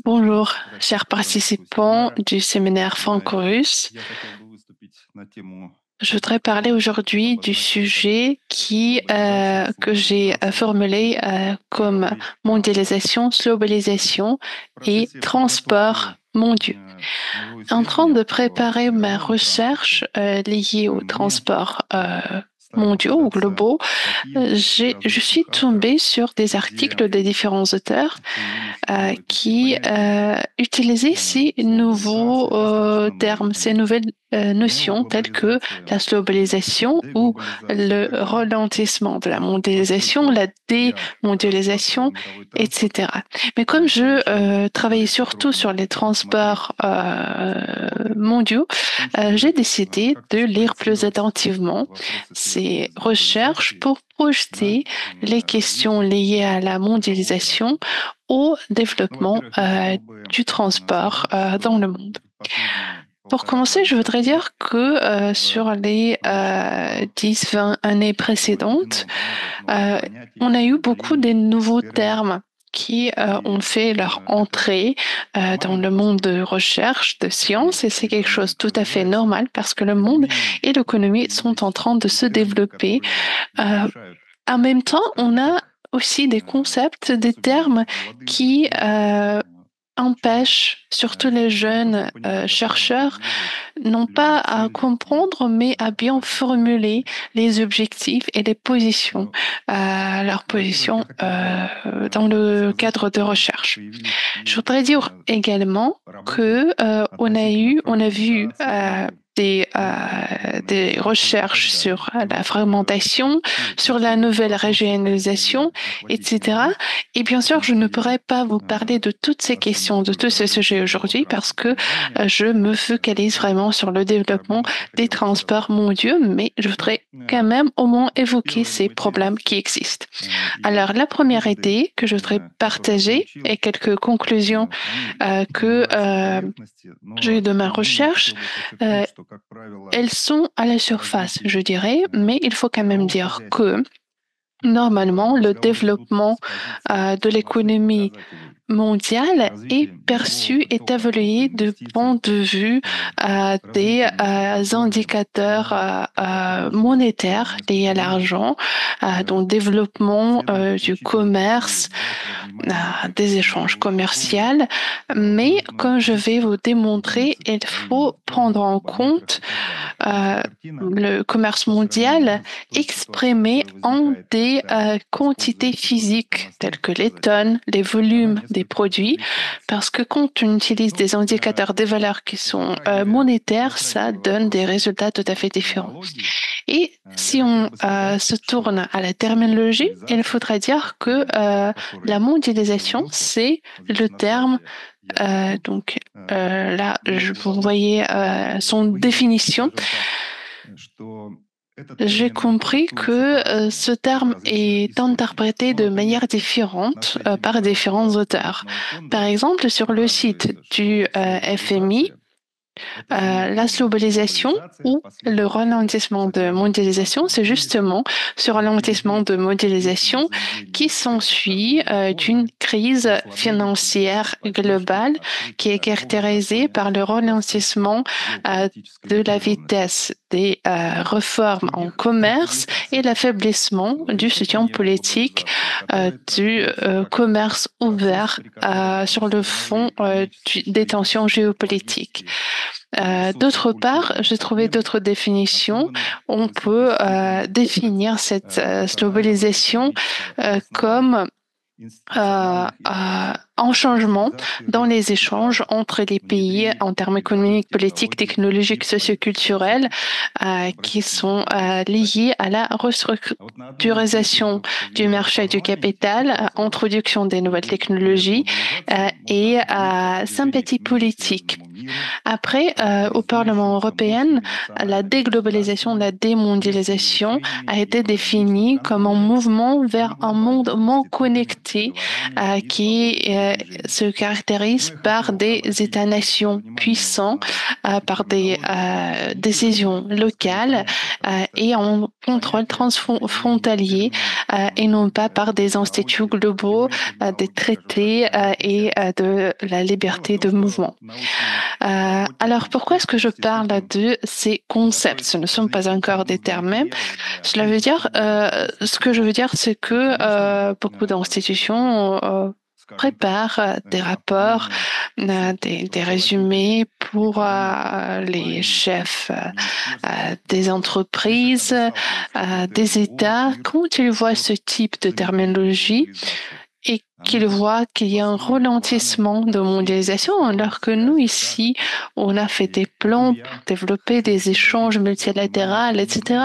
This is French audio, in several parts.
Bonjour, chers participants du séminaire franco-russe. Je voudrais parler aujourd'hui du sujet que j'ai formulé comme mondialisation, globalisation et transport mondiaux. En train de préparer ma recherche liée au transport mondiaux ou globaux, je suis tombée sur des articles de différents auteurs qui utilisaient ces nouveaux termes, ces nouvelles notions telles que la globalisation ou le ralentissement de la mondialisation, la démondialisation, etc. Mais comme je travaillais surtout sur les transports mondiaux, j'ai décidé de lire plus attentivement ces recherches pour projeter les questions liées à la mondialisation au développement du transport dans le monde. Pour commencer, je voudrais dire que sur les 10-20 années précédentes, on a eu beaucoup de nouveaux termes qui ont fait leur entrée dans le monde de recherche, de science, et c'est quelque chose de tout à fait normal parce que le monde et l'économie sont en train de se développer. En même temps, on a aussi des concepts, des termes qui empêchent surtout les jeunes chercheurs non pas à comprendre, mais à bien formuler les objectifs et les positions, leurs positions dans le cadre de recherche. Je voudrais dire également que on a vu des recherches sur la fragmentation, sur la nouvelle régionalisation, etc. Et bien sûr, je ne pourrais pas vous parler de toutes ces questions, de tous ces sujets aujourd'hui, parce que je me focalise vraiment sur le développement des transports mondiaux, mais je voudrais quand même au moins évoquer ces problèmes qui existent. Alors, la première idée que je voudrais partager et quelques conclusions que j'ai eues de ma recherche, elles sont à la surface, je dirais, mais il faut quand même dire que normalement, le développement de l'économie mondiale est perçu, est évalué du point de vue des indicateurs monétaires liés à l'argent, donc développement du commerce, des échanges commerciaux. Mais comme je vais vous démontrer, il faut prendre en compte le commerce mondial exprimé en des quantités physiques telles que les tonnes, les volumes des produits, parce que quand on utilise des indicateurs des valeurs qui sont monétaires, ça donne des résultats tout à fait différents. Et si on se tourne à la terminologie, il faudrait dire que la mondialisation, c'est le terme là, vous voyez son définition. J'ai compris que ce terme est interprété de manière différente par différents auteurs. Par exemple, sur le site du FMI, la globalisation ou le ralentissement de mondialisation, c'est justement ce ralentissement de mondialisation qui s'ensuit d'une crise financière globale qui est caractérisée par le ralentissement de la vitesse des réformes en commerce et l'affaiblissement du soutien politique du commerce ouvert sur le fond des tensions géopolitiques. D'autre part, j'ai trouvé d'autres définitions. On peut définir cette globalisation comme un changement dans les échanges entre les pays en termes économiques, politiques, technologiques, socioculturels qui sont liés à la restructuration du marché du capital, introduction des nouvelles technologies et sympathie politique. Après, au Parlement européen, la déglobalisation, la démondialisation a été définie comme un mouvement vers un monde moins connecté qui se caractérise par des États-nations puissants, par des décisions locales et en contrôle transfrontalier et non pas par des instituts globaux, des traités de la liberté de mouvement. Alors pourquoi est-ce que je parle de ces concepts? Ce ne sont pas encore des termes même. Cela veut dire, ce que je veux dire, c'est que beaucoup d'institutions préparent des rapports, des résumés pour les chefs des entreprises, des États. Quand ils voient ce type de terminologie, et qu'ils voient qu'il y a un ralentissement de mondialisation, alors que nous, ici, on a fait des plans pour développer des échanges multilatéraux, etc.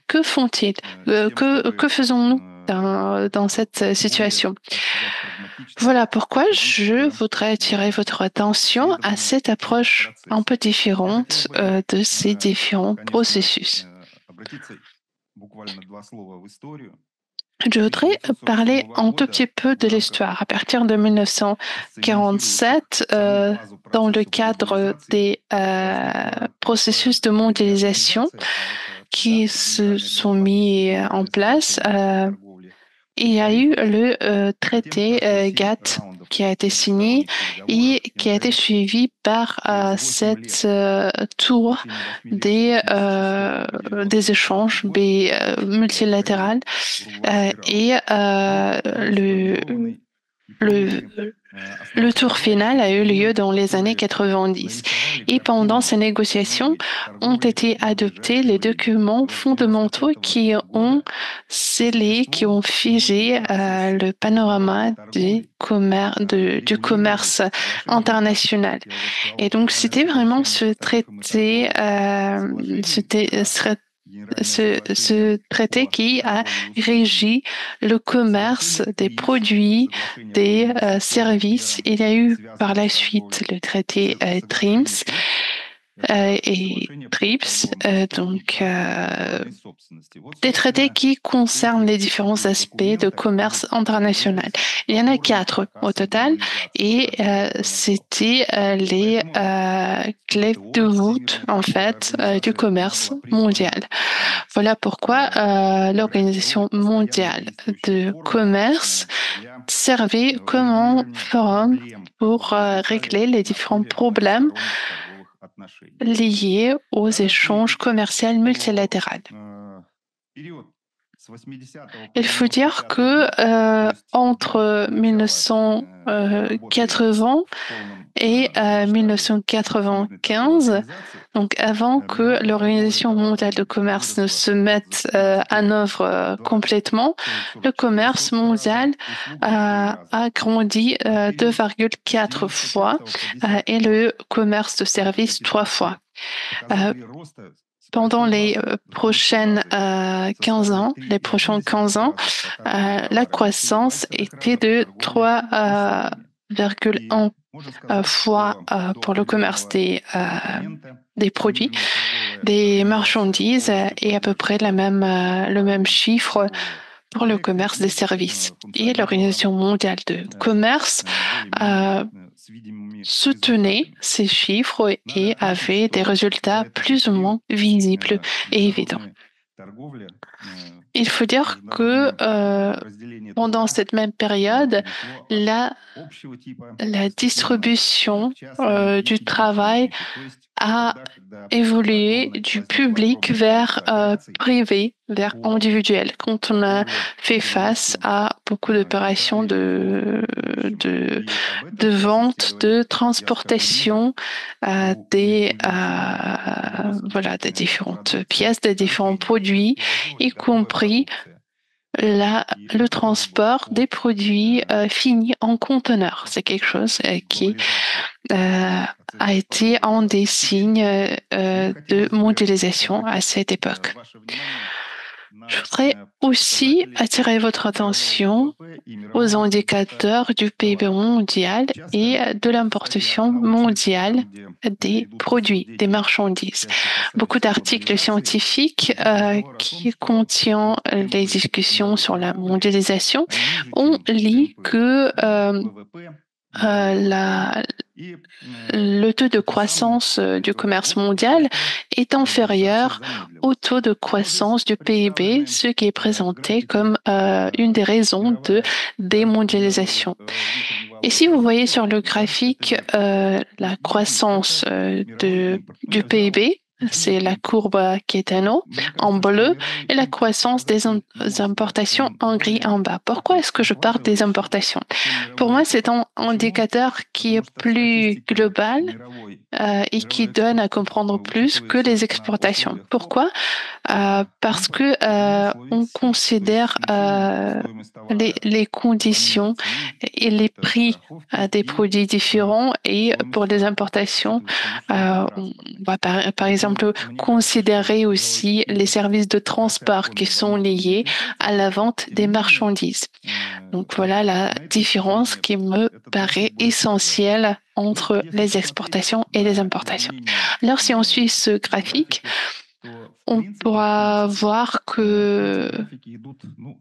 Que font-ils? Que faisons-nous dans cette situation? Voilà pourquoi je voudrais attirer votre attention à cette approche un peu différente de ces différents processus. Je voudrais parler un tout petit peu de l'histoire. À partir de 1947, dans le cadre des processus de mondialisation qui se sont mis en place, il y a eu le traité GATT qui a été signé et qui a été suivi par cette tour des échanges multilatéraux et le, le tour final a eu lieu dans les années 90. Et pendant ces négociations ont été adoptés les documents fondamentaux qui ont scellé, qui ont figé le panorama du commerce international. Et donc, c'était vraiment ce traité, ce traité qui a régi le commerce des produits, des services. Il y a eu par la suite le traité TRIMS et TRIPS, des traités qui concernent les différents aspects de commerce international. Il y en a 4 au total et c'était les clés de voûte en fait du commerce mondial. Voilà pourquoi l'Organisation mondiale de commerce servait comme un forum pour régler les différents problèmes liés aux échanges commerciaux multilatéraux. Il faut dire que entre 1980 et 1995, donc avant que l'Organisation mondiale de commerce ne se mette en œuvre complètement, le commerce mondial a grandi 2,4 fois et le commerce de services 3 fois. Pendant les prochains 15 ans, la croissance était de 3,1 fois pour le commerce des produits, des marchandises et à peu près le même chiffre pour le commerce des services. Et l'Organisation mondiale de commerce soutenait ces chiffres et avait des résultats plus ou moins visibles et évidents. Il faut dire que pendant cette même période, la distribution du travail a évolué du public vers privé, vers individuel. Quand on a fait face à beaucoup d'opérations de vente, de transportation des différentes pièces, des différents produits, y compris le transport des produits finis en conteneurs. C'est quelque chose qui a été un des signes de mondialisation à cette époque. Je voudrais aussi attirer votre attention aux indicateurs du PIB mondial et de l'importation mondiale des produits, des marchandises. Beaucoup d'articles scientifiques qui contiennent les discussions sur la mondialisation ont dit que le taux de croissance du commerce mondial est inférieur au taux de croissance du PIB, ce qui est présenté comme une des raisons de démondialisation. Et si vous voyez sur le graphique la croissance du PIB, c'est la courbe qui est en bleu, et la croissance des importations en gris en bas. Pourquoi est-ce que je parle des importations? Pour moi, c'est un indicateur qui est plus global et qui donne à comprendre plus que les exportations. Pourquoi? Parce que on considère les conditions et les prix des produits différents et pour les importations, on va par exemple considérer aussi les services de transport qui sont liés à la vente des marchandises. Donc voilà la différence qui me paraît essentielle entre les exportations et les importations. Alors si on suit ce graphique, on pourra voir que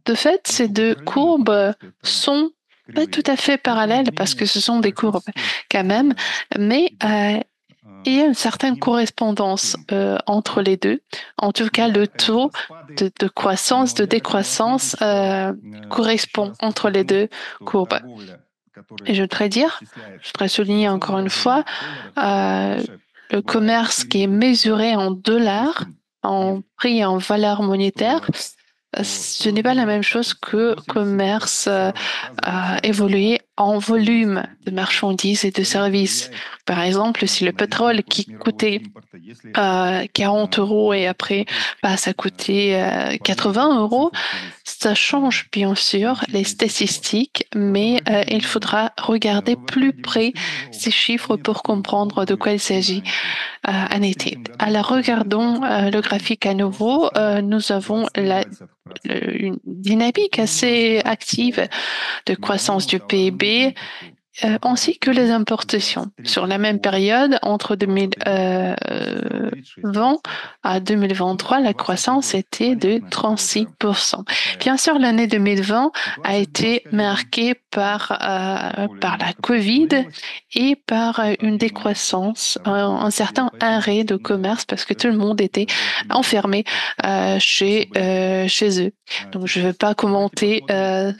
de fait, ces deux courbes sont pas tout à fait parallèles parce que ce sont des courbes quand même, mais il y a une certaine correspondance entre les deux. En tout cas, le taux de croissance, de décroissance correspond entre les deux courbes. Et je voudrais souligner encore une fois, euh, le commerce qui est mesuré en dollars, en prix et en valeur monétaire, ce n'est pas la même chose que commerce évolué en volume de marchandises et de services. Par exemple, si le pétrole qui coûtait 40 euros et après passe à coûter 80 euros, ça change bien sûr les statistiques, mais il faudra regarder plus près ces chiffres pour comprendre de quoi il s'agit en été. Alors regardons le graphique à nouveau. Nous avons une dynamique assez active de croissance du PIB ainsi que les importations. Sur la même période, entre 2020 à 2023, la croissance était de 36%. Bien sûr, l'année 2020 a été marquée par la Covid et par une décroissance, un certain arrêt de commerce parce que tout le monde était enfermé chez eux. Donc, je ne vais pas commenter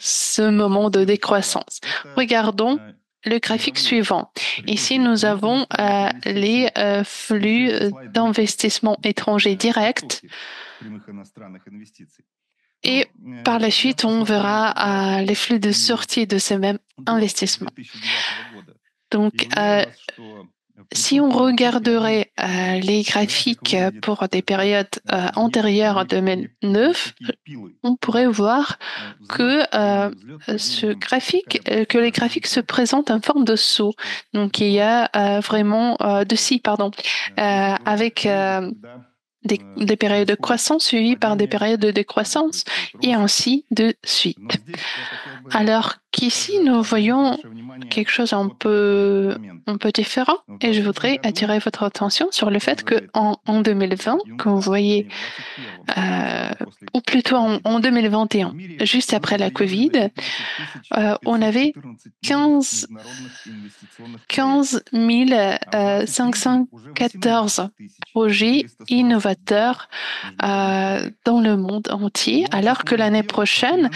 ce moment de décroissance. Regardons le graphique suivant. Ici, nous avons les flux d'investissement étrangers directs et par la suite, on verra les flux de sortie de ces mêmes investissements. Donc, si on regarderait les graphiques pour des périodes antérieures à 2009, on pourrait voir que que les graphiques se présentent en forme de saut. Donc il y a vraiment de scie, pardon, avec des périodes de croissance suivies par des périodes de décroissance et ainsi de suite. Alors qu'ici, nous voyons quelque chose un peu différent et je voudrais attirer votre attention sur le fait qu'en 2020, comme vous voyez, ou plutôt en 2021, juste après la Covid, on avait 15 514 projets innovateurs dans le monde entier, alors que l'année prochaine,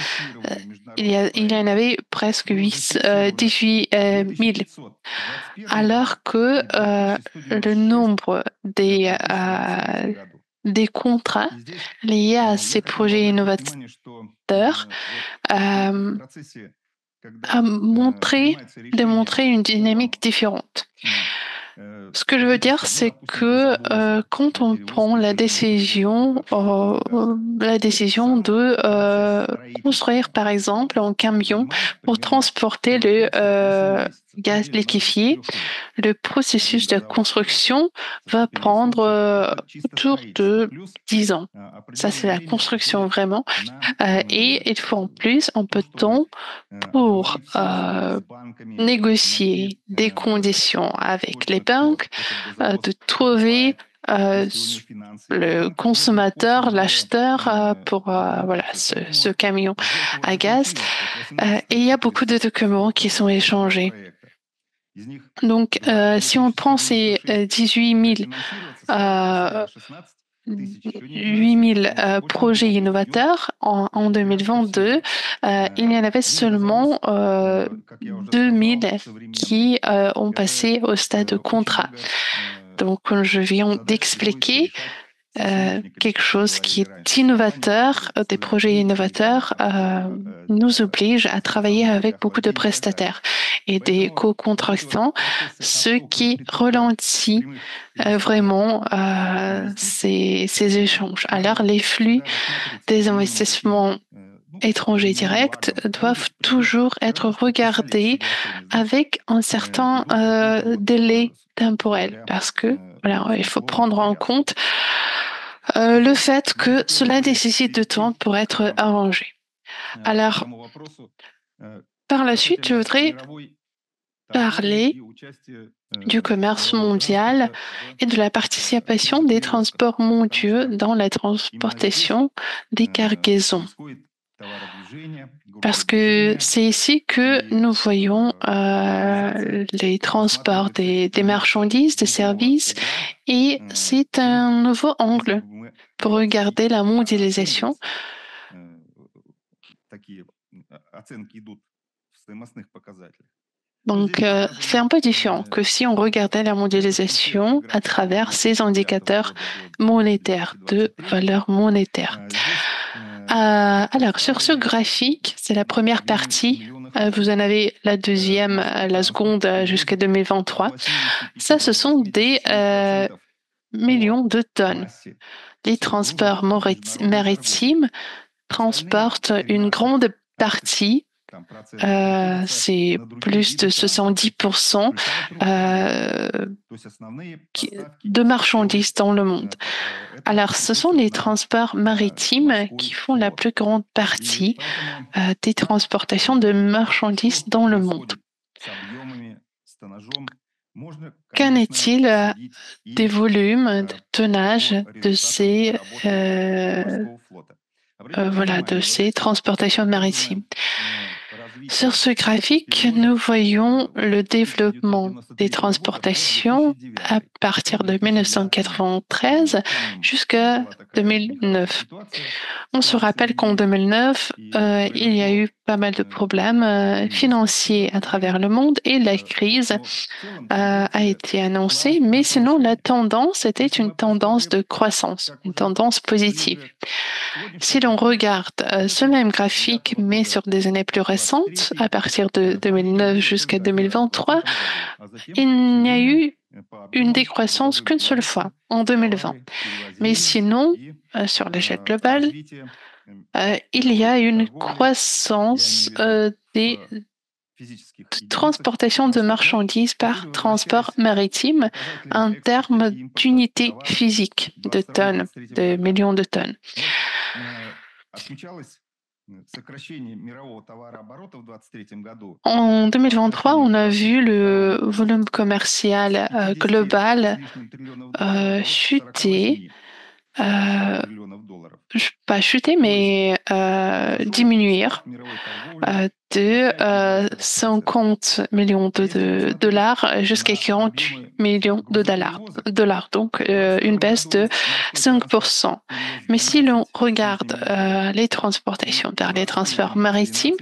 il y en avait presque 18 000. Alors que le nombre des contrats liés à ces projets innovateurs a démontré une dynamique différente. Ce que je veux dire, c'est que quand on prend la décision de construire, par exemple, un camion pour transporter le gaz liquéfié, le processus de construction va prendre autour de 10 ans. Ça, c'est la construction vraiment. Et il faut en plus un peu de temps pour négocier des conditions avec les banques, de trouver le consommateur, l'acheteur pour ce camion à gaz. Et il y a beaucoup de documents qui sont échangés. Donc, si on prend ces 18 000 8000 projets innovateurs en 2022, il y en avait seulement 2000 qui ont passé au stade de contrat. Donc, comme je viens d'expliquer, quelque chose qui est innovateur, des projets innovateurs, nous oblige à travailler avec beaucoup de prestataires et des co-contractants, ce qui ralentit vraiment ces échanges. Alors, les flux des investissements étrangers directs doivent toujours être regardés avec un certain délai temporel parce que voilà, il faut prendre en compte le fait que cela nécessite de temps pour être arrangé. Alors, par la suite, je voudrais parler du commerce mondial et de la participation des transports mondiaux dans la transportation des cargaisons. Parce que c'est ici que nous voyons les transports des marchandises, des services, et c'est un nouveau angle pour regarder la mondialisation. Donc, c'est un peu différent que si on regardait la mondialisation à travers ces indicateurs monétaires, de valeur monétaire. Alors, sur ce graphique, c'est la première partie. Vous en avez la deuxième, la seconde jusqu'à 2023. Ça, ce sont des millions de tonnes. Les transports maritimes transportent une grande partie, c'est plus de 70% de marchandises dans le monde. Alors, ce sont les transports maritimes qui font la plus grande partie des transportations de marchandises dans le monde. Qu'en est-il des volumes, de tonnage de de ces transportations maritimes? Sur ce graphique, nous voyons le développement des transportations à partir de 1993 jusqu'à 2009. On se rappelle qu'en 2009, il y a eu pas mal de problèmes financiers à travers le monde et la crise a été annoncée, mais sinon la tendance était une tendance de croissance, une tendance positive. Si l'on regarde ce même graphique, mais sur des années plus récentes, à partir de 2009 jusqu'à 2023, il n'y a eu une décroissance qu'une seule fois, en 2020. Mais sinon, sur l'échelle globale, il y a une croissance des transportation de marchandises par transport maritime en termes d'unités physiques, de tonnes, de millions de tonnes. En 2023, on a vu le volume commercial global chuter, pas chuter, mais diminuer de 50 millions de dollars jusqu'à 48 millions de dollars, donc une baisse de 5%. Mais si l'on regarde les transportations vers les transports maritimes,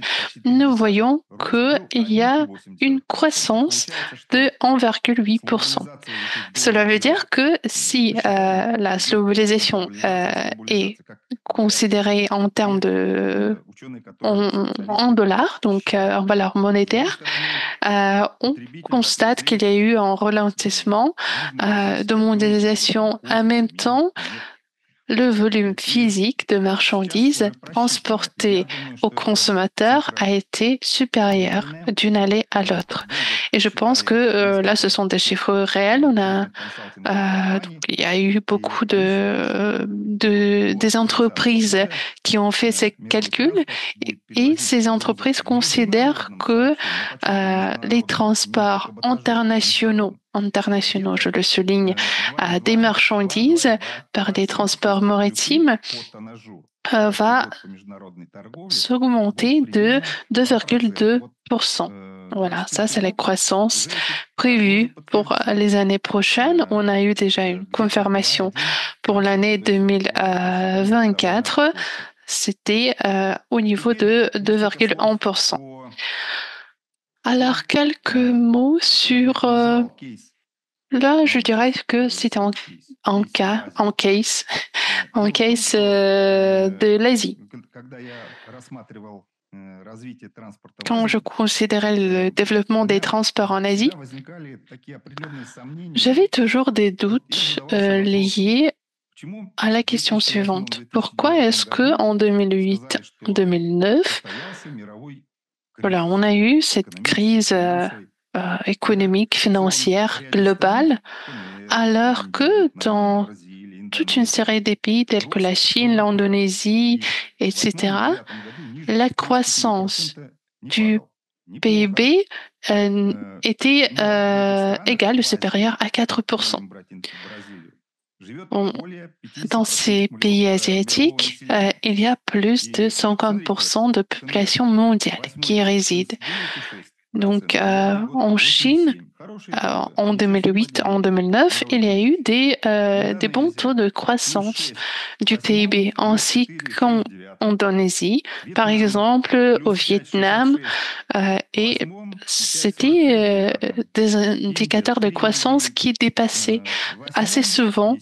nous voyons qu'il y a une croissance de 1,8%. Cela veut dire que si la globalisation est considérée en termes de en dollars, donc en valeur monétaire, on constate qu'il y a eu un ralentissement de mondialisation en même temps. Le volume physique de marchandises transportées aux consommateurs a été supérieur d'une année à l'autre. Et je pense que là, ce sont des chiffres réels. Donc, il y a eu beaucoup des entreprises qui ont fait ces calculs et ces entreprises considèrent que les transports internationaux, je le souligne, des marchandises par des transports maritimes va s'augmenter de 2,2%. Voilà, ça c'est la croissance prévue pour les années prochaines. On a eu déjà une confirmation pour l'année 2024. C'était au niveau de 2,1%. Alors, quelques mots sur là, je dirais que c'était en cas, en case, en case de l'Asie. Quand je considérais le développement des transports en Asie, j'avais toujours des doutes liés à la question suivante. Pourquoi est-ce que en 2008, 2009, voilà, on a eu cette crise économique, financière, globale, alors que dans toute une série de pays tels que la Chine, l'Indonésie, etc., la croissance du PIB était égale ou supérieure à 4%. On- Dans ces pays asiatiques, il y a plus de 50% de population mondiale qui y réside. Donc, en Chine, en 2008, en 2009, il y a eu des bons taux de croissance du PIB, ainsi qu'en Indonésie, par exemple au Vietnam, et c'était des indicateurs de croissance qui dépassaient assez souvent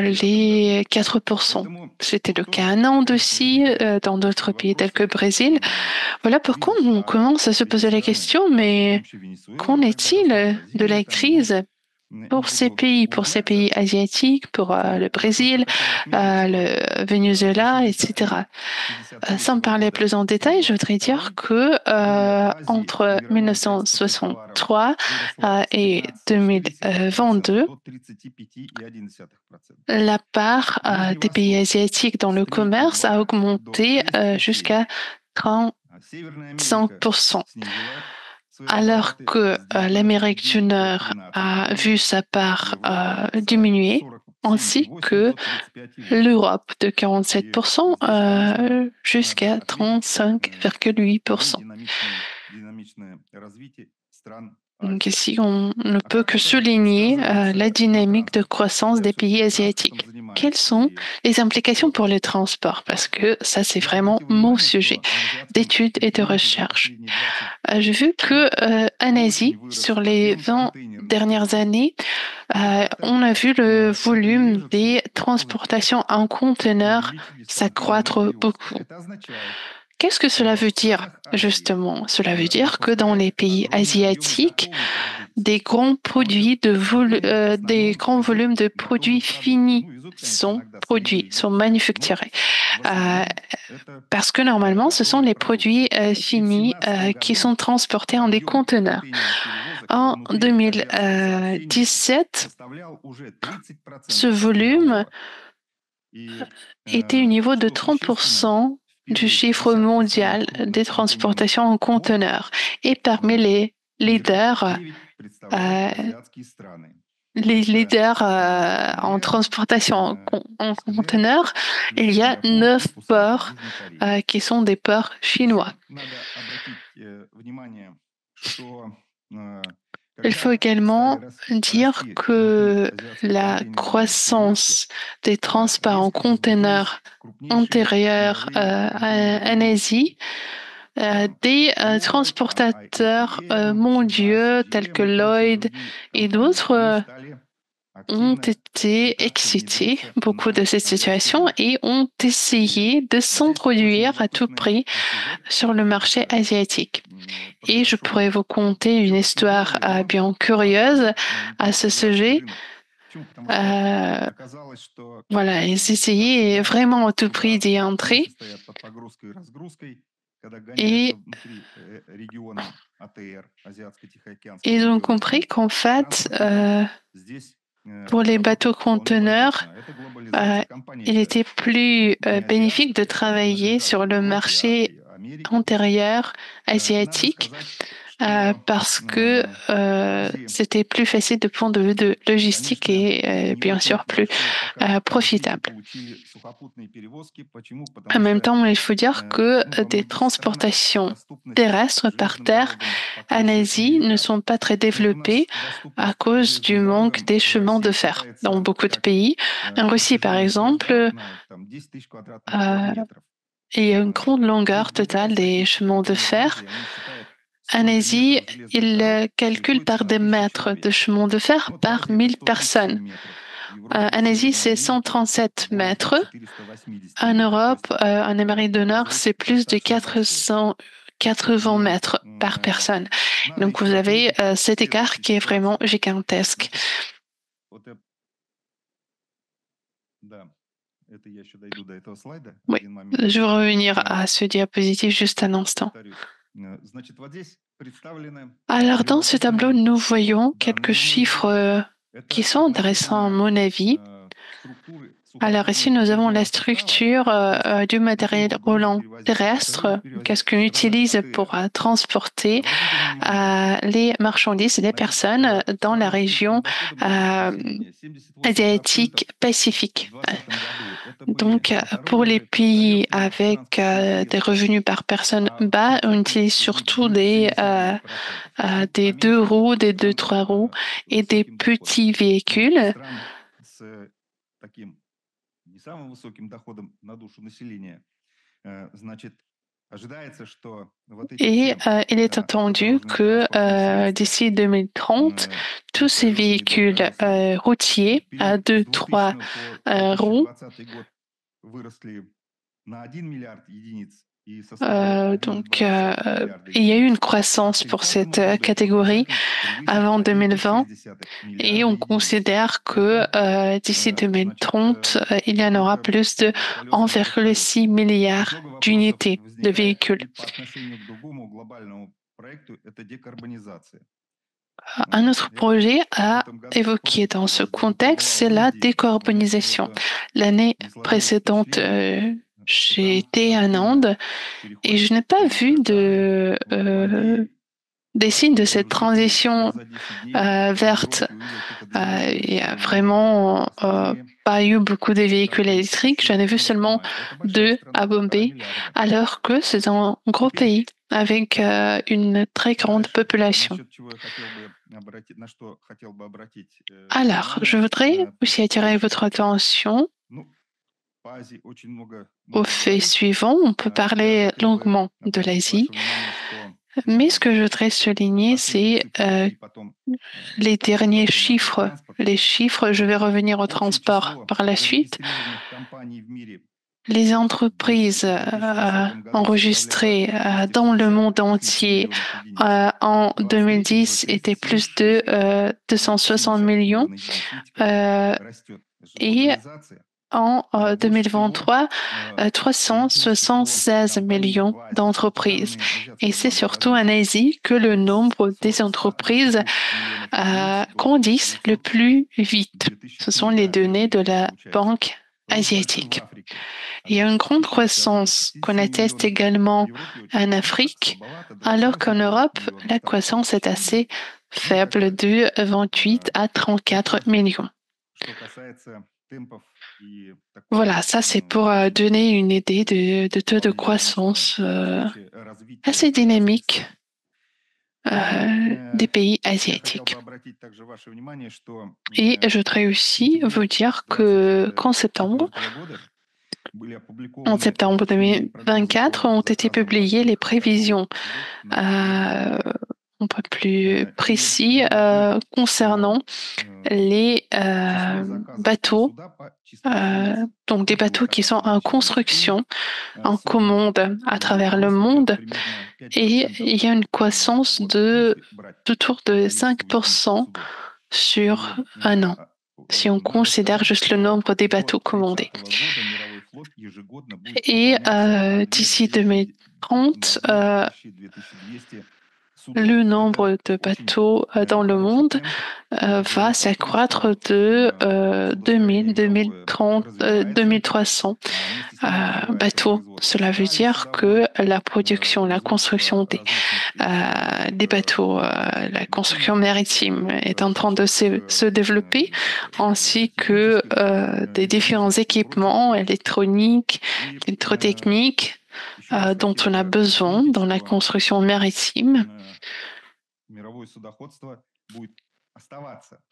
les 4%. C'était le cas en Inde aussi, dans d'autres pays tels que le Brésil. Voilà pourquoi on commence à se poser la question, mais qu'en est-il de la crise pour ces pays asiatiques, pour le Brésil, le Venezuela, etc. Sans parler plus en détail, je voudrais dire que entre 1963 et 2022, la part des pays asiatiques dans le commerce a augmenté jusqu'à 35%, alors que l'Amérique du Nord a vu sa part diminuer, ainsi que l'Europe de 47% jusqu'à 35,8%. Donc ici, on ne peut que souligner la dynamique de croissance des pays asiatiques. Quelles sont les implications pour les transports? Parce que ça, c'est vraiment mon sujet d'études et de recherche. J'ai vu que en Asie, sur les 20 dernières années, on a vu le volume des transportations en conteneurs s'accroître beaucoup. Qu'est-ce que cela veut dire, justement? Cela veut dire que dans les pays asiatiques, des grands volumes de produits finis sont produits, sont manufacturés. Euh, Parce que normalement, ce sont les produits finis qui sont transportés en des conteneurs. En 2017, ce volume était au niveau de 30% du chiffre mondial des transportations en conteneurs. Et parmi euh, les leaders en transportation en conteneurs, il y a 9 ports qui sont des ports chinois. Il faut également dire que la croissance des transports en conteneurs intérieurs en Asie, des transportateurs mondiaux tels que Lloyd et d'autres ont été excités beaucoup de cette situation et ont essayé de s'introduire à tout prix sur le marché asiatique. Et je pourrais vous conter une histoire bien curieuse à ce sujet. Euh, voilà, ils essayaient vraiment à tout prix d'y entrer et ils ont compris qu'en fait, pour les bateaux conteneurs, il était plus bénéfique de travailler sur le marché antérieur asiatique parce que c'était plus facile de point de vue de logistique et bien sûr plus profitable. En même temps, il faut dire que des transportations terrestres par terre en Asie ne sont pas très développées à cause du manque des chemins de fer dans beaucoup de pays. En Russie, par exemple, il y a une grande longueur totale des chemins de fer. En Asie, ils calculent par des mètres de chemin de fer par 1000 personnes. En Asie, c'est 137 mètres. En Europe, en Amérique du Nord, c'est plus de 480 mètres par personne. Donc, vous avez cet écart qui est vraiment gigantesque. Oui, je vais revenir à ce diapositive juste un instant. Alors, dans ce tableau, nous voyons quelques chiffres qui sont intéressants à mon avis. Alors ici, nous avons la structure du matériel roulant terrestre, qu'est-ce qu'on utilise pour transporter les marchandises et les personnes dans la région asiatique pacifique. Donc, pour les pays avec des revenus par personne bas, on utilise surtout des 2 roues, des 2-3 roues et des petits véhicules. Et il est attendu que d'ici 2030, tous ces véhicules routiers à 2-3 roues il y a eu une croissance pour cette catégorie avant 2020 et on considère que d'ici 2030, il y en aura plus de 1,6 milliard d'unités de véhicules. Un autre projet à évoquer dans ce contexte, c'est la décarbonisation. L'année précédente, j'ai été en Inde et je n'ai pas vu des signes de cette transition verte. Il n'y a vraiment pas eu beaucoup de véhicules électriques. J'en ai vu seulement 2 à Bombay, alors que c'est un gros pays avec une très grande population. Alors, je voudrais aussi attirer votre attention au fait suivant. On peut parler longuement de l'Asie, mais ce que je voudrais souligner, c'est les derniers chiffres. Les chiffres, je vais revenir au transport par la suite. Les entreprises enregistrées dans le monde entier en 2010 étaient plus de 260 millions et en 2023, 376 millions d'entreprises. Et c'est surtout en Asie que le nombre des entreprises grandissent le plus vite. Ce sont les données de la Banque asiatique. Il y a une grande croissance qu'on atteste également en Afrique, alors qu'en Europe, la croissance est assez faible de 28 à 34 millions. Voilà, ça c'est pour donner une idée de taux de croissance assez dynamique des pays asiatiques. Et je voudrais aussi vous dire qu'en septembre 2024, ont été publiées les prévisions un peu plus précis concernant les bateaux, donc des bateaux qui sont en construction, en commande à travers le monde. Et il y a une croissance autour de 5% sur un an, si on considère juste le nombre des bateaux commandés. Et d'ici 2030, le nombre de bateaux dans le monde va s'accroître de 2300 bateaux. Cela veut dire que la production, la construction des bateaux, la construction maritime est en train de se développer, ainsi que des différents équipements électroniques, électrotechniques dont on a besoin dans la construction maritime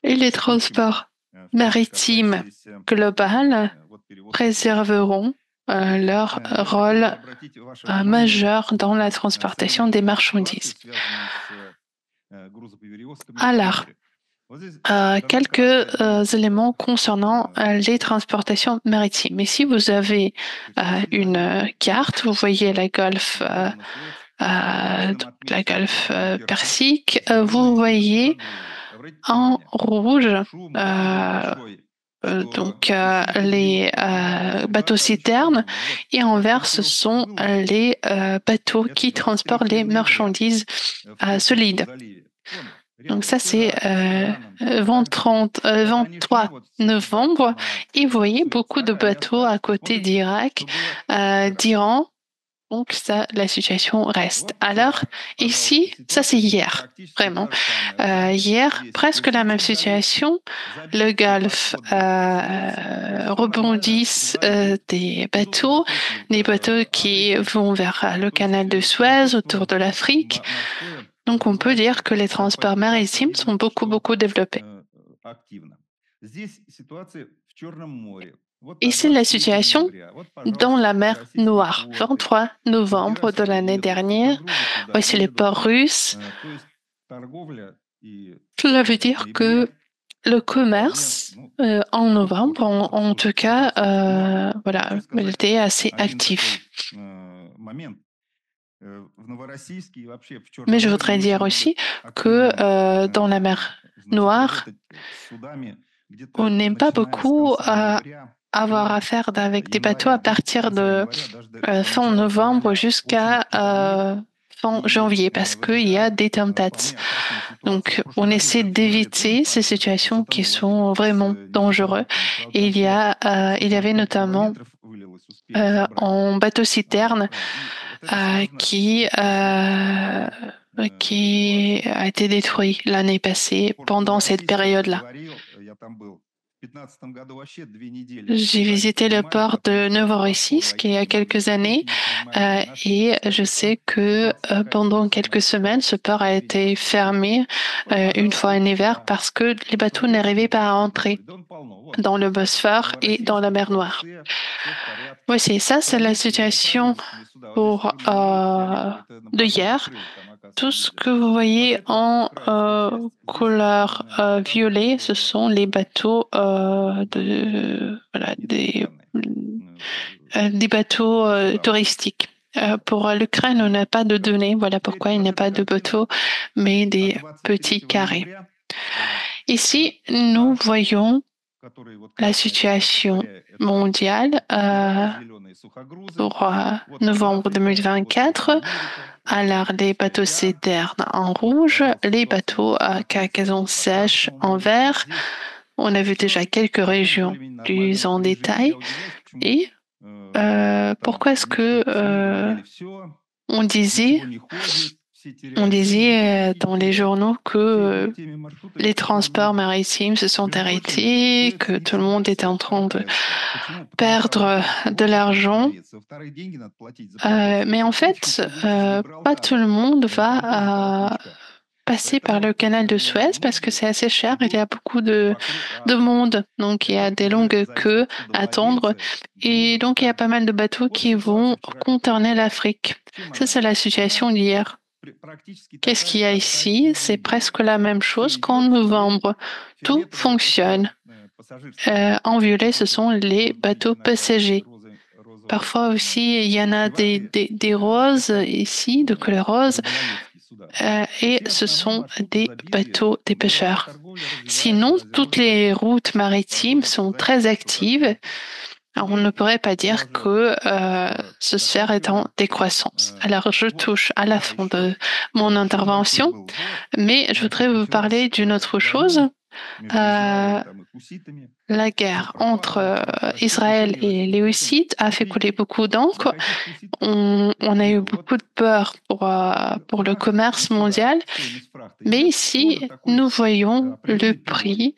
et les transports maritimes globaux préserveront leur rôle majeur dans la transportation des marchandises. Alors, quelques éléments concernant les transportations maritimes. Ici, vous avez une carte, vous voyez la golfe Persique, vous voyez en rouge les bateaux citernes et en vert ce sont les bateaux qui transportent les marchandises solides. Donc ça c'est 23 novembre et vous voyez beaucoup de bateaux à côté d'Irak, d'Iran. Donc ça, la situation reste. Alors ici, ça c'est hier, vraiment. Hier, presque la même situation. Le Golfe rebondissent des bateaux qui vont vers le canal de Suez, autour de l'Afrique. Donc on peut dire que les transports maritimes sont beaucoup développés. Ici, la situation dans la mer Noire, 23 novembre de l'année dernière. Voici les ports russes. Cela veut dire que le commerce en novembre, en tout cas, voilà, il était assez actif. Mais je voudrais dire aussi que dans la mer Noire, on n'aime pas beaucoup avoir affaire avec des bateaux à partir de fin novembre jusqu'à fin janvier parce qu'il y a des tempêtes. Donc, on essaie d'éviter ces situations qui sont vraiment dangereuses. Et il y avait notamment un bateau citerne qui a été détruit l'année passée pendant cette période-là. J'ai visité le port de Novorossiysk il y a quelques années et je sais que pendant quelques semaines, ce port a été fermé une fois en hiver parce que les bateaux n'arrivaient pas à entrer dans le Bosphore et dans la mer Noire. Voici, ça c'est la situation de hier. Tout ce que vous voyez en couleur violet, ce sont les bateaux des bateaux touristiques. Pour l'Ukraine, on n'a pas de données. Voilà pourquoi il n'y a pas de bateaux, mais des petits carrés. Ici, nous voyons la situation mondiale pour novembre 2024. Alors, les bateaux citernes en rouge, les bateaux à cargaison sèche en vert. On a vu déjà quelques régions plus en détail. Et pourquoi est-ce que on disait dans les journaux que les transports maritimes se sont arrêtés, que tout le monde était en train de perdre de l'argent. Mais en fait, pas tout le monde va passer par le canal de Suez parce que c'est assez cher. Il y a beaucoup de monde, donc il y a des longues queues à attendre. Et donc il y a pas mal de bateaux qui vont contourner l'Afrique. Ça, c'est la situation d'hier. Qu'est-ce qu'il y a ici? C'est presque la même chose qu'en novembre. Tout fonctionne. En violet, ce sont les bateaux passagers. Parfois aussi, il y en a des roses ici, de couleur rose, et ce sont des bateaux des pêcheurs. Sinon, toutes les routes maritimes sont très actives. Alors, on ne pourrait pas dire que ce sphère est en décroissance. Alors, je touche à la fin de mon intervention, mais je voudrais vous parler d'une autre chose. euh, la guerre entre Israël et les Hussites a fait couler beaucoup d'encre. On a eu beaucoup de peur pour le commerce mondial, mais ici, nous voyons le prix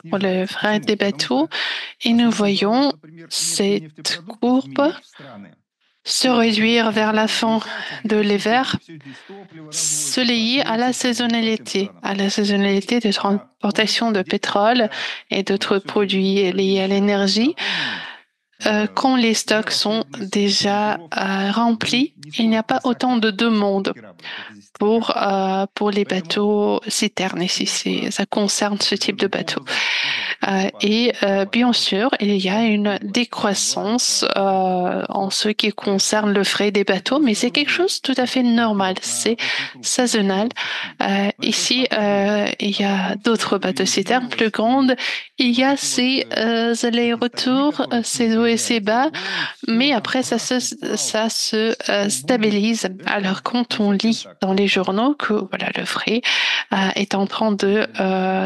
pour le fret des bateaux, et nous voyons cette courbe se réduire vers la fin de l'hiver, se lier à la saisonnalité de transportation de pétrole et d'autres produits liés à l'énergie. Quand les stocks sont déjà remplis, il n'y a pas autant de demandes pour les bateaux citernes ici. Ça concerne ce type de bateau. Bien sûr, il y a une décroissance en ce qui concerne le fret des bateaux, mais c'est quelque chose de tout à fait normal. C'est saisonnal. Ici, il y a d'autres bateaux citernes plus grandes. Il y a ces allers-retours, ces hauts et ces bas, mais après, ça se stabilise. Alors, quand on lit dans les journaux que voilà, le fret est en train de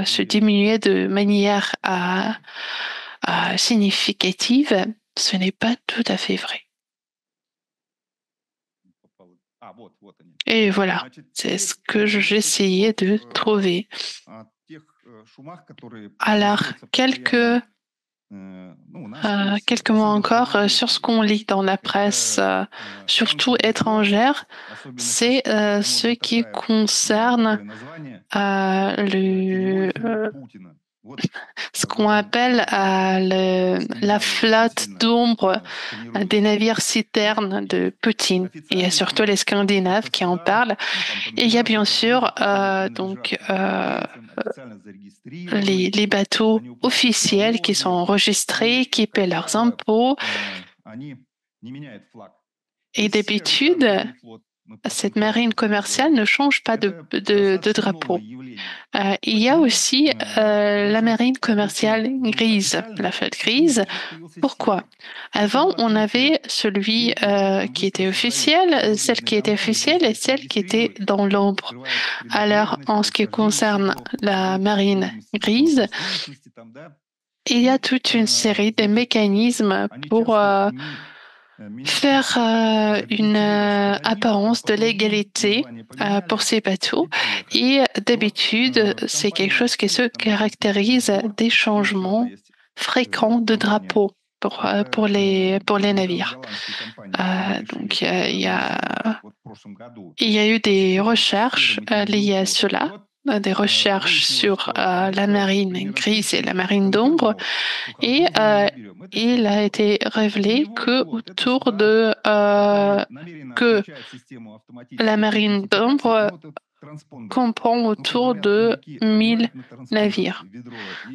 se diminuer de manière significative, ce n'est pas tout à fait vrai. Et voilà, c'est ce que j'essayais de trouver. Alors, quelques mots encore sur ce qu'on lit dans la presse, surtout étrangère, c'est ce qui concerne ce qu'on appelle la flotte d'ombre des navires citernes de Poutine. Il y a surtout les Scandinaves qui en parlent. Et il y a bien sûr les bateaux officiels qui sont enregistrés, qui paient leurs impôts. Et d'habitude, cette marine commerciale ne change pas de drapeau. Il y a aussi la marine commerciale grise, la flotte grise. Pourquoi? Avant, on avait celui qui était officiel, celle qui était officielle et celle qui était dans l'ombre. Alors, en ce qui concerne la marine grise, il y a toute une série de mécanismes pour faire une apparence de légalité pour ces bateaux. Et d'habitude, c'est quelque chose qui se caractérise des changements fréquents de drapeau pour les navires. Donc, il y a eu des recherches liées à cela, des recherches sur la marine grise et la marine d'ombre, et il a été révélé que la marine d'ombre comprend autour de 1000 navires.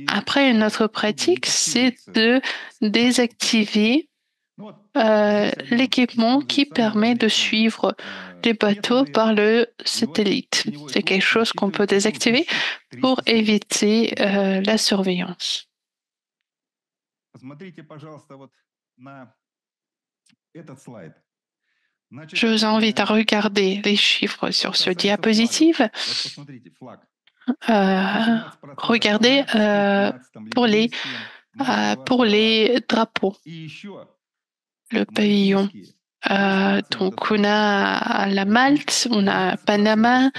Après, une autre pratique, c'est de désactiver l'équipement qui permet de suivre les bateaux par le satellite. C'est quelque chose qu'on peut désactiver pour éviter la surveillance. Je vous invite à regarder les chiffres sur ce diapositive. Regardez pour les drapeaux, le pavillon. Donc, on a la Malte, on a Panama,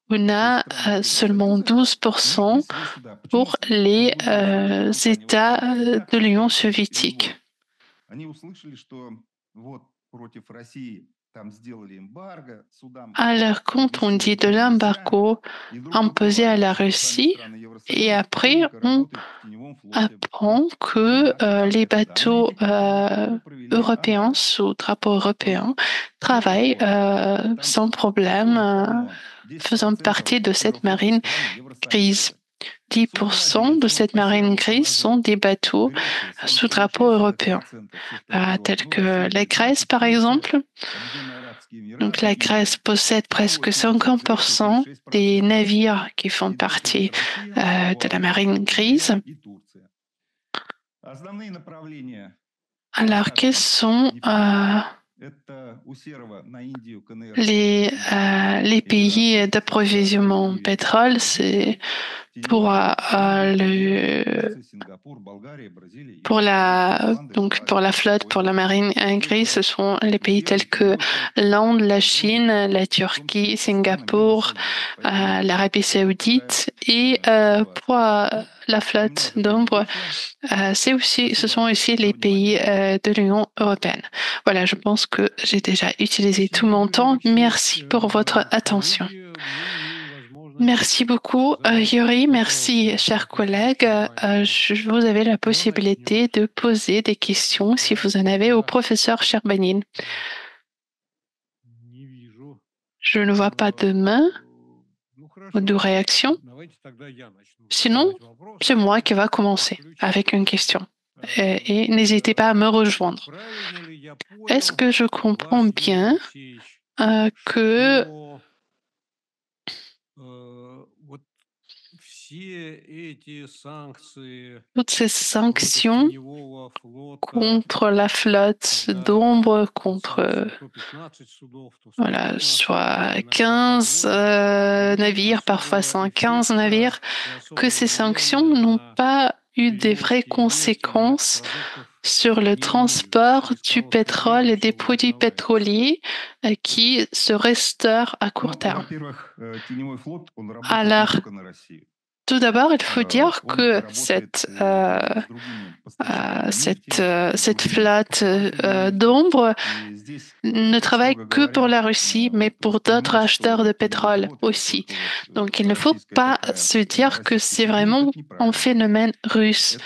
on a seulement 12% pour les États de l'Union soviétique. Alors, quand on dit de l'embargo imposé à la Russie, et après, on apprend que les bateaux européens sous drapeau européen travaillent sans problème, faisant partie de cette marine grise. 10% de cette marine grise sont des bateaux sous drapeau européen, tels que la Grèce, par exemple. Donc, la Grèce possède presque 50% des navires qui font partie de la marine grise. Alors, quels sont Les pays d'approvisionnement en pétrole, c'est pour, pour la flotte, pour la marine grise, ce sont les pays tels que l'Inde, la Chine, la Turquie, Singapour, l'Arabie Saoudite et pour la flotte d'ombre, ce sont aussi les pays de l'Union européenne. Voilà, je pense que j'ai déjà utilisé tout mon temps. Merci pour votre attention. Merci beaucoup, Yuri. Merci, chers collègues. Vous avez la possibilité de poser des questions si vous en avez au professeur Sherbanin. Je ne vois pas de main ou de réaction. Sinon, c'est moi qui va commencer avec une question. Et n'hésitez pas à me rejoindre. Est-ce que je comprends bien que toutes ces sanctions contre la flotte d'ombre, contre voilà, soit 15 navires, parfois 115 navires, que ces sanctions n'ont pas eu des vraies conséquences sur le transport du pétrole et des produits pétroliers qui se restaurent à court terme. Alors, tout d'abord, il faut dire que cette flotte d'ombre ne travaille que pour la Russie, mais pour d'autres acheteurs de pétrole aussi. Donc, il ne faut pas se dire que c'est vraiment un phénomène russe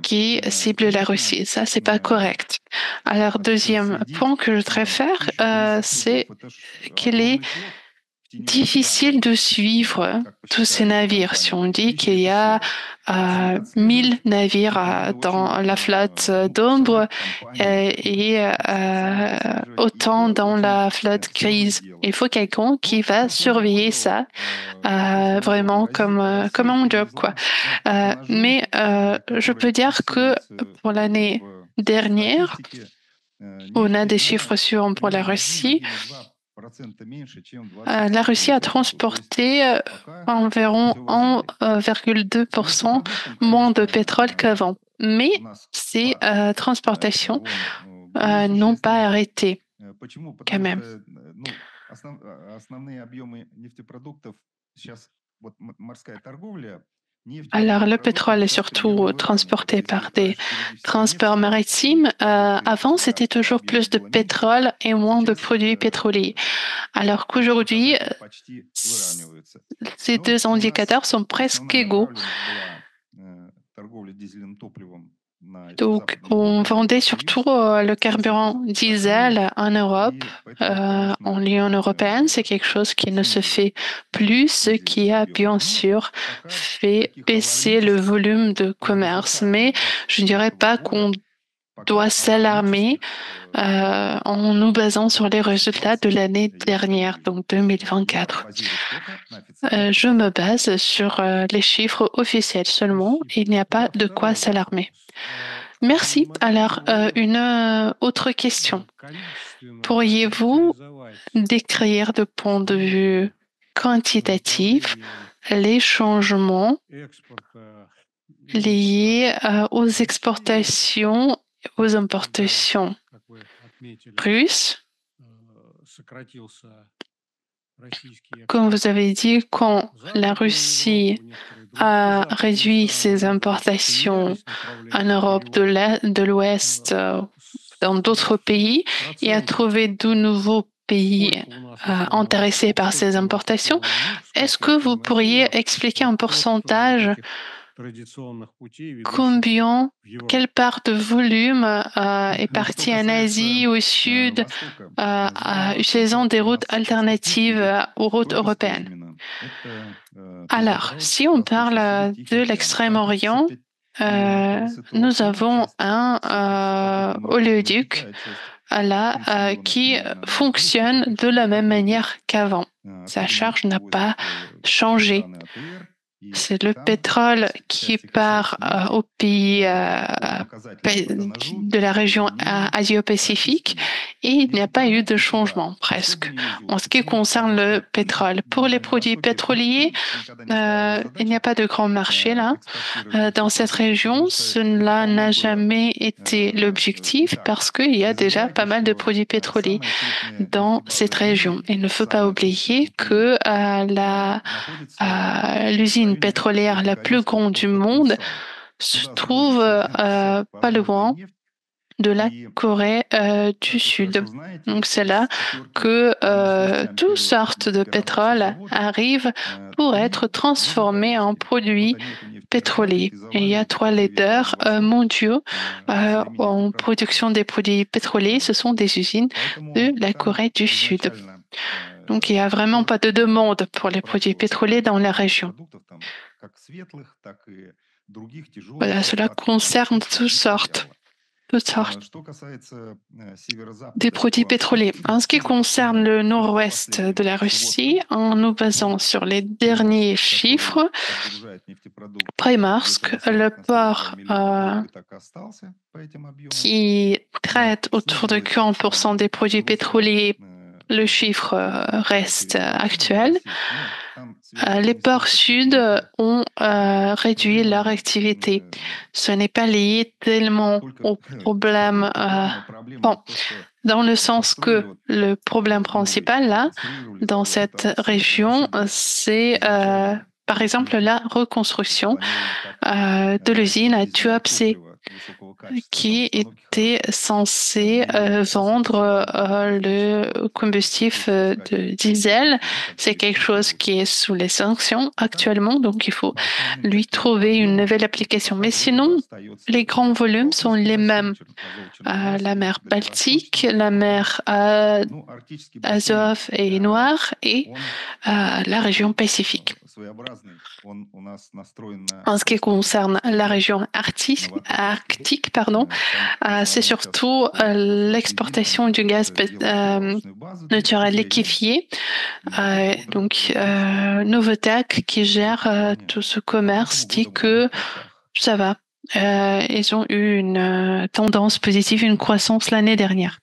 qui cible la Russie. Ça, c'est pas correct. Alors, deuxième point que je voudrais faire, c'est qu'il est difficile de suivre tous ces navires. Si on dit qu'il y a 1000 navires dans la flotte d'ombre et autant dans la flotte grise, il faut quelqu'un qui va surveiller ça vraiment comme un job, quoi. Mais je peux dire que pour l'année dernière, on a des chiffres sûrs pour la Russie. La Russie a transporté environ 1,2% moins de pétrole qu'avant. Mais ces transportations n'ont pas arrêté quand même. Alors, le pétrole est surtout transporté par des transports maritimes. Avant, c'était toujours plus de pétrole et moins de produits pétroliers. Alors qu'aujourd'hui, ces deux indicateurs sont presque égaux. Donc, on vendait surtout le carburant diesel en Europe, en l'Union européenne. C'est quelque chose qui ne se fait plus, ce qui a bien sûr fait baisser le volume de commerce. Mais je ne dirais pas qu'on doit s'alarmer en nous basant sur les résultats de l'année dernière, donc 2024. Je me base sur les chiffres officiels seulement. Il n'y a pas de quoi s'alarmer. Merci. Alors, une autre question. Pourriez-vous décrire de point de vue quantitatif les changements liés aux exportations, aux importations russes? Comme vous avez dit, quand la Russie a réduit ses importations en Europe de l'Ouest, dans d'autres pays, et a trouvé de nouveaux pays intéressés par ces importations, est-ce que vous pourriez expliquer en pourcentage quelle part de volume est partie en Asie, au Sud, utilisant des routes alternatives aux routes européennes? Alors, si on parle de l'Extrême-Orient, nous avons un oléoduc qui fonctionne de la même manière qu'avant. Sa charge n'a pas changé. C'est le pétrole qui part aux pays de la région Asie-Pacifique et il n'y a pas eu de changement presque en ce qui concerne le pétrole. Pour les produits pétroliers, il n'y a pas de grand marché là. Dans cette région, cela n'a jamais été l'objectif parce qu'il y a déjà pas mal de produits pétroliers dans cette région. Il ne faut pas oublier que l'usine pétrolière la plus grande du monde se trouve pas loin de la Corée du Sud. Donc c'est là que toutes sortes de pétrole arrivent pour être transformés en produits pétroliers. Et il y a 3 leaders mondiaux en production des produits pétroliers. Ce sont des usines de la Corée du Sud. Donc il n'y a vraiment pas de demande pour les produits pétroliers dans la région. Voilà, cela concerne toutes sortes des produits pétroliers. En ce qui concerne le nord-ouest de la Russie, en nous basant sur les derniers chiffres, Primorsk, le port qui traite autour de 40% des produits pétroliers, le chiffre reste actuel. Les ports sud ont réduit leur activité. Ce n'est pas lié tellement au problème, dans le sens que le problème principal là, dans cette région, c'est par exemple la reconstruction de l'usine à Tuapse qui était censé vendre le combustif de diesel. C'est quelque chose qui est sous les sanctions actuellement, donc il faut lui trouver une nouvelle application. Mais sinon, les grands volumes sont les mêmes. La mer Baltique, la mer Azov et Noire et la région Pacifique. En ce qui concerne la région arctique, c'est surtout l'exportation du gaz naturel liquéfié. Donc, Novotek, qui gère tout ce commerce, dit que ça va. Ils ont eu une tendance positive, une croissance l'année dernière.